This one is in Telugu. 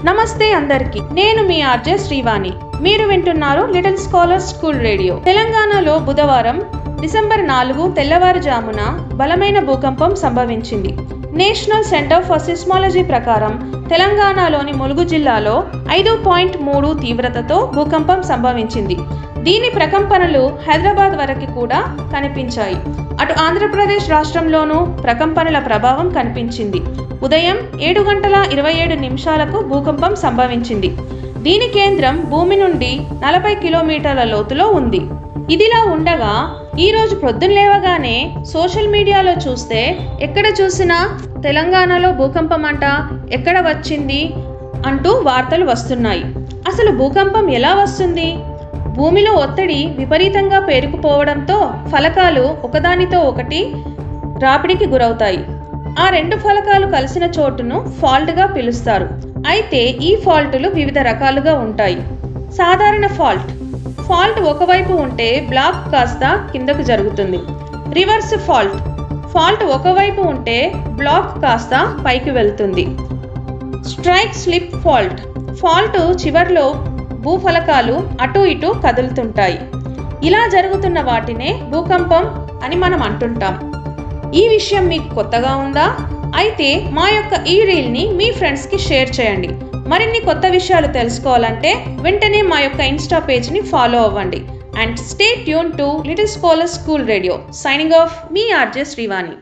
నమస్తే అందరికి, నేను మీ ఆర్జే శ్రీవాణి. మీరు వింటున్నారు లిటిల్ స్కాలర్ స్కూల్ రేడియో. తెలంగాణలో బుధవారం డిసెంబర్ 4 తెల్లవారుజామున బలమైన భూకంపం సంభవించింది. నేషనల్ సెంటర్ ఫర్ సిస్మాలజీ ప్రకారం తెలంగాణలోని ములుగు జిల్లాలో 5.3 తీవ్రతతో భూకంపం సంభవించింది. దీని ప్రకంపనలు హైదరాబాద్ వరకు కూడా కనిపించాయి. అటు ఆంధ్రప్రదేశ్ రాష్ట్రంలోనూ ప్రకంపనల ప్రభావం కనిపించింది. ఉదయం 7:27 భూకంపం సంభవించింది. దీని కేంద్రం భూమి నుండి 40 కిలోమీటర్ల లోతులో ఉంది. ఇదిలా ఉండగా ఈరోజు ప్రొద్దున లేవగానే సోషల్ మీడియాలో చూస్తే ఎక్కడ చూసినా తెలంగాణలో భూకంపం అంట, ఎక్కడ వచ్చింది అంటూ వార్తలు వస్తున్నాయి. అసలు భూకంపం ఎలా వస్తుంది? భూమిలో ఒత్తిడి విపరీతంగా పేరుకుపోవడంతో ఫలకాలు ఒకదానితో ఒకటి రాపిడికి గురవుతాయి. ఆ రెండు ఫలకాలు కలిసిన చోటును ఫాల్ట్గా పిలుస్తారు. అయితే ఈ ఫాల్టులు వివిధ రకాలుగా ఉంటాయి. సాధారణ ఫాల్ట్ ఒకవైపు ఉంటే బ్లాక్ కాస్త కిందకు జరుగుతుంది. రివర్స్ ఫాల్ట్ ఒకవైపు ఉంటే బ్లాక్ కాస్త పైకి వెళ్తుంది. స్ట్రైక్ స్లిప్ ఫాల్ట్ చివర్లో భూఫలకాలు అటు ఇటు కదులుతుంటాయి. ఇలా జరుగుతున్న వాటినే భూకంపం అని మనం అంటుంటాం. ఈ విషయం మీకు కొత్తగా ఉందా? అయితే మా యొక్క ఈ రీల్ని మీ ఫ్రెండ్స్కి షేర్ చేయండి. మరిన్ని కొత్త విషయాలు తెలుసుకోవాలంటే వెంటనే మా యొక్క ఇన్స్టా పేజ్ని ఫాలో అవ్వండి. And stay tune to little scholar school radio. Signing off, me RJ Srivani.